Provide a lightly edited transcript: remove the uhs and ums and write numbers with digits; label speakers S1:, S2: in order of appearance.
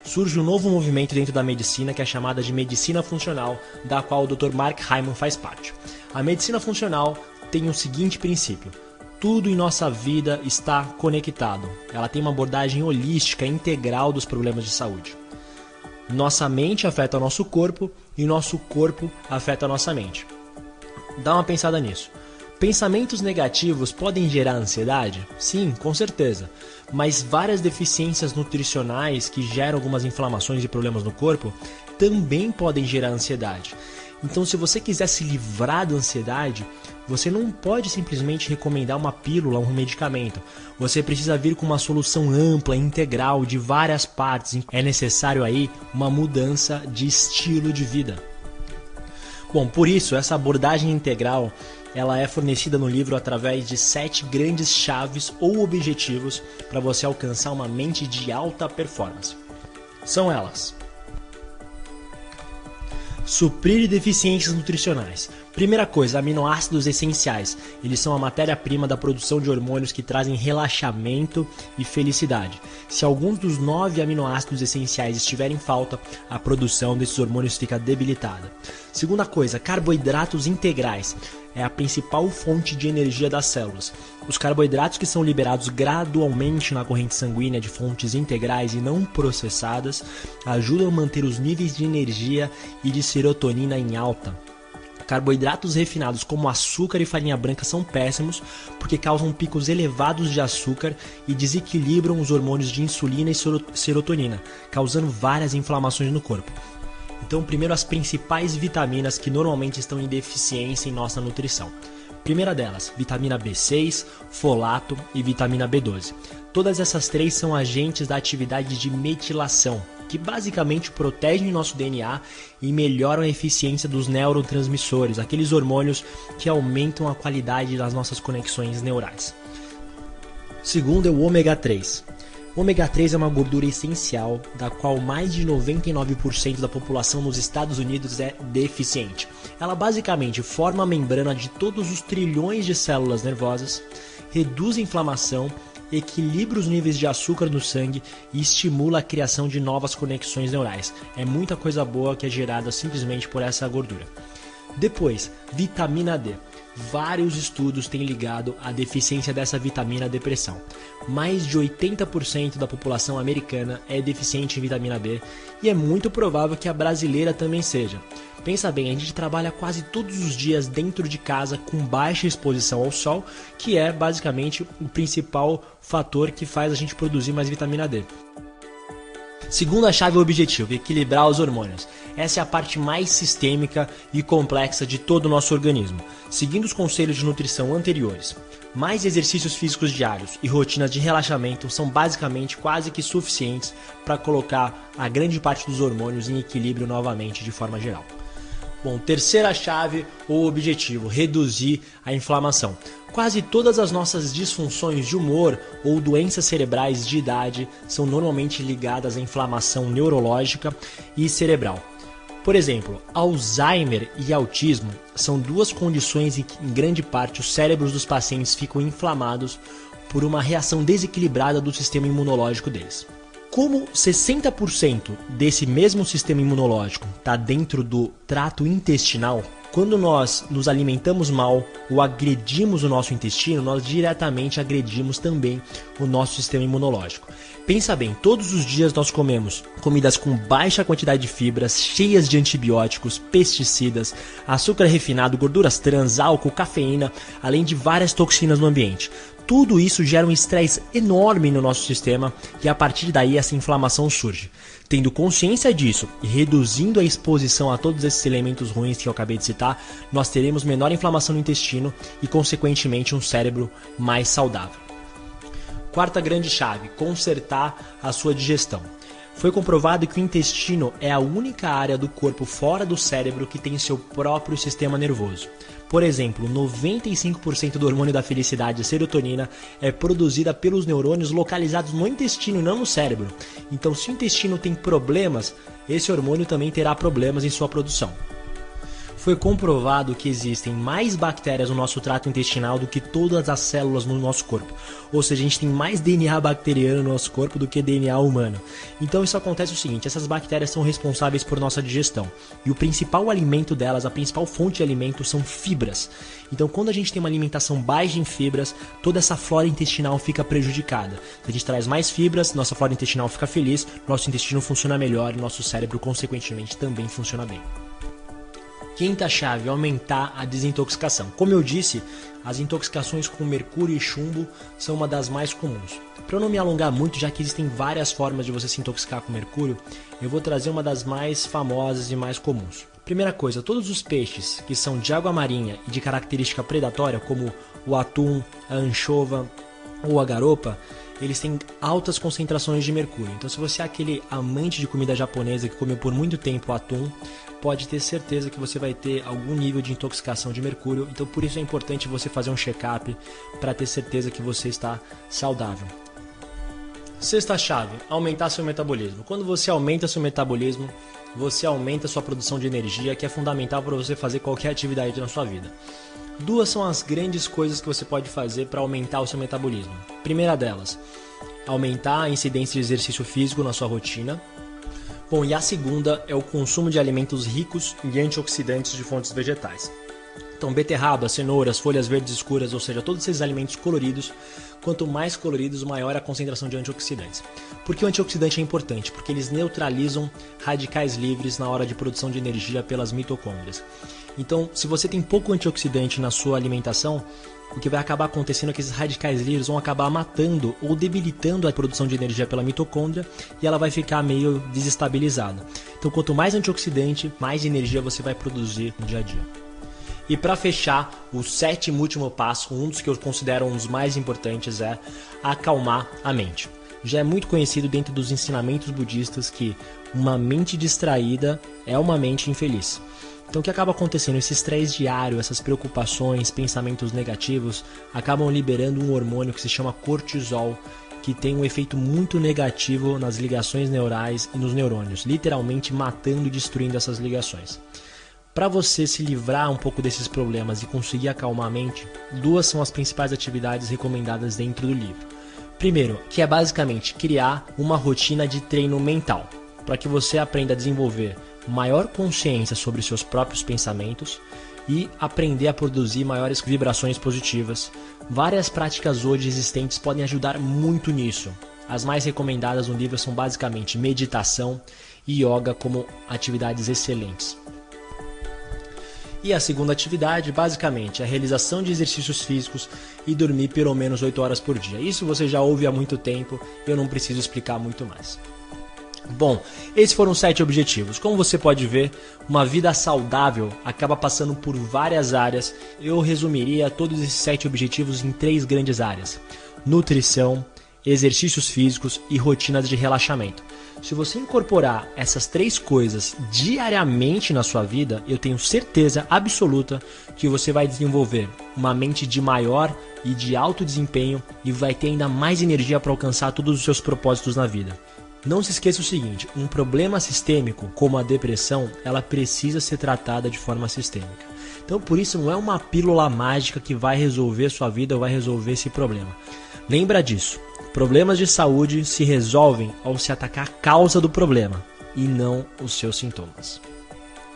S1: surge um novo movimento dentro da medicina que é chamada de medicina funcional, da qual o Dr. Mark Hyman faz parte. A medicina funcional tem o seguinte princípio: tudo em nossa vida está conectado. Ela tem uma abordagem holística, integral dos problemas de saúde. Nossa mente afeta o nosso corpo e o nosso corpo afeta a nossa mente. Dá uma pensada nisso. Pensamentos negativos podem gerar ansiedade? Sim, com certeza. Mas várias deficiências nutricionais que geram algumas inflamações e problemas no corpo também podem gerar ansiedade. Então, se você quiser se livrar da ansiedade, você não pode simplesmente recomendar uma pílula ou um medicamento. Você precisa vir com uma solução ampla, integral, de várias partes. É necessário aí uma mudança de estilo de vida. Bom, por isso, essa abordagem integral ela é fornecida no livro através de 7 grandes chaves ou objetivos para você alcançar uma mente de alta performance. São elas: suprir deficiências nutricionais. Primeira coisa, aminoácidos essenciais. Eles são a matéria-prima da produção de hormônios que trazem relaxamento e felicidade. Se alguns dos 9 aminoácidos essenciais estiverem em falta, a produção desses hormônios fica debilitada. Segunda coisa, carboidratos integrais. É a principal fonte de energia das células. Os carboidratos que são liberados gradualmente na corrente sanguínea de fontes integrais e não processadas ajudam a manter os níveis de energia e de serotonina em alta. Carboidratos refinados como açúcar e farinha branca são péssimos porque causam picos elevados de açúcar e desequilibram os hormônios de insulina e serotonina, causando várias inflamações no corpo. Então, primeiro, as principais vitaminas que normalmente estão em deficiência em nossa nutrição. Primeira delas, vitamina B6, folato e vitamina B12. Todas essas 3 são agentes da atividade de metilação, que basicamente protegem o nosso DNA e melhoram a eficiência dos neurotransmissores, aqueles hormônios que aumentam a qualidade das nossas conexões neurais. Segundo é o ômega 3. O ômega 3 é uma gordura essencial, da qual mais de 99% da população nos Estados Unidos é deficiente. Ela basicamente forma a membrana de todos os trilhões de células nervosas, reduz a inflamação, equilibra os níveis de açúcar no sangue e estimula a criação de novas conexões neurais. É muita coisa boa que é gerada simplesmente por essa gordura. Depois, vitamina D. Vários estudos têm ligado a deficiência dessa vitamina à depressão. Mais de 80% da população americana é deficiente em vitamina D e é muito provável que a brasileira também seja. Pensa bem, a gente trabalha quase todos os dias dentro de casa com baixa exposição ao sol, que é basicamente o principal fator que faz a gente produzir mais vitamina D. Segunda chave objetivo, equilibrar os hormônios. Essa é a parte mais sistêmica e complexa de todo o nosso organismo. Seguindo os conselhos de nutrição anteriores, mais exercícios físicos diários e rotinas de relaxamento são basicamente quase que suficientes para colocar a grande parte dos hormônios em equilíbrio novamente de forma geral. Bom, terceira chave ou objetivo, reduzir a inflamação. Quase todas as nossas disfunções de humor ou doenças cerebrais de idade são normalmente ligadas à inflamação neurológica e cerebral. Por exemplo, Alzheimer e autismo são 2 condições em que, em grande parte, os cérebros dos pacientes ficam inflamados por uma reação desequilibrada do sistema imunológico deles. Como 60% desse mesmo sistema imunológico está dentro do trato intestinal, quando nós nos alimentamos mal ou agredimos o nosso intestino, nós diretamente agredimos também o nosso sistema imunológico. Pensa bem, todos os dias nós comemos comidas com baixa quantidade de fibras, cheias de antibióticos, pesticidas, açúcar refinado, gorduras trans, álcool, cafeína, além de várias toxinas no ambiente. Tudo isso gera um estresse enorme no nosso sistema e a partir daí essa inflamação surge. Tendo consciência disso e reduzindo a exposição a todos esses elementos ruins que eu acabei de citar, nós teremos menor inflamação no intestino e consequentemente um cérebro mais saudável. Quarta grande chave, consertar a sua digestão. Foi comprovado que o intestino é a única área do corpo fora do cérebro que tem seu próprio sistema nervoso. Por exemplo, 95% do hormônio da felicidade, a serotonina, é produzida pelos neurônios localizados no intestino e não no cérebro. Então, se o intestino tem problemas, esse hormônio também terá problemas em sua produção. Foi comprovado que existem mais bactérias no nosso trato intestinal do que todas as células no nosso corpo. Ou seja, a gente tem mais DNA bacteriano no nosso corpo do que DNA humano. Então isso acontece o seguinte, essas bactérias são responsáveis por nossa digestão. E o principal alimento delas, a principal fonte de alimento são fibras. Então quando a gente tem uma alimentação baixa em fibras, toda essa flora intestinal fica prejudicada. Se a gente traz mais fibras, nossa flora intestinal fica feliz, nosso intestino funciona melhor e nosso cérebro consequentemente também funciona bem. Quinta chave, aumentar a desintoxicação. Como eu disse, as intoxicações com mercúrio e chumbo são uma das mais comuns. Para eu não me alongar muito, já que existem várias formas de você se intoxicar com mercúrio, eu vou trazer uma das mais famosas e mais comuns. Primeira coisa, todos os peixes que são de água marinha e de característica predatória, como o atum, a anchova ou a garopa, eles têm altas concentrações de mercúrio. Então se você é aquele amante de comida japonesa que comeu por muito tempo atum, pode ter certeza que você vai ter algum nível de intoxicação de mercúrio. Então por isso é importante você fazer um check-up para ter certeza que você está saudável. Sexta chave, aumentar seu metabolismo. Quando você aumenta seu metabolismo, você aumenta sua produção de energia, que é fundamental para você fazer qualquer atividade na sua vida. Duas são as grandes coisas que você pode fazer para aumentar o seu metabolismo. Primeira delas, aumentar a incidência de exercício físico na sua rotina. Bom, e a segunda é o consumo de alimentos ricos em antioxidantes de fontes vegetais. Então, beterraba, cenouras, folhas verdes escuras, ou seja, todos esses alimentos coloridos, quanto mais coloridos, maior a concentração de antioxidantes. Por que o antioxidante é importante? Porque eles neutralizam radicais livres na hora de produção de energia pelas mitocôndrias. Então, se você tem pouco antioxidante na sua alimentação, o que vai acabar acontecendo é que esses radicais livres vão acabar matando ou debilitando a produção de energia pela mitocôndria e ela vai ficar meio desestabilizada. Então, quanto mais antioxidante, mais energia você vai produzir no dia a dia. E para fechar, o sétimo e último passo, um dos que eu considero um dos mais importantes, é acalmar a mente. Já é muito conhecido dentro dos ensinamentos budistas que uma mente distraída é uma mente infeliz. Então o que acaba acontecendo? Esse estresse diário, essas preocupações, pensamentos negativos, acabam liberando um hormônio que se chama cortisol, que tem um efeito muito negativo nas ligações neurais e nos neurônios, literalmente matando e destruindo essas ligações. Para você se livrar um pouco desses problemas e conseguir acalmar a mente, duas são as principais atividades recomendadas dentro do livro. Primeiro, que é basicamente criar uma rotina de treino mental, para que você aprenda a desenvolver maior consciência sobre seus próprios pensamentos e aprender a produzir maiores vibrações positivas. Várias práticas hoje existentes podem ajudar muito nisso. As mais recomendadas no livro são basicamente meditação e yoga como atividades excelentes. E a segunda atividade, basicamente, é a realização de exercícios físicos e dormir pelo menos 8 horas por dia. Isso você já ouve há muito tempo, eu não preciso explicar muito mais. Bom, esses foram 7 objetivos. Como você pode ver, uma vida saudável acaba passando por várias áreas. Eu resumiria todos esses 7 objetivos em 3 grandes áreas: nutrição, exercícios físicos e rotinas de relaxamento. Se você incorporar essas 3 coisas diariamente na sua vida, eu tenho certeza absoluta que você vai desenvolver uma mente de maior e de alto desempenho e vai ter ainda mais energia para alcançar todos os seus propósitos na vida. Não se esqueça o seguinte, um problema sistêmico, como a depressão, ela precisa ser tratada de forma sistêmica. Então por isso não é uma pílula mágica que vai resolver sua vida ou vai resolver esse problema. Lembra disso, problemas de saúde se resolvem ao se atacar a causa do problema e não os seus sintomas.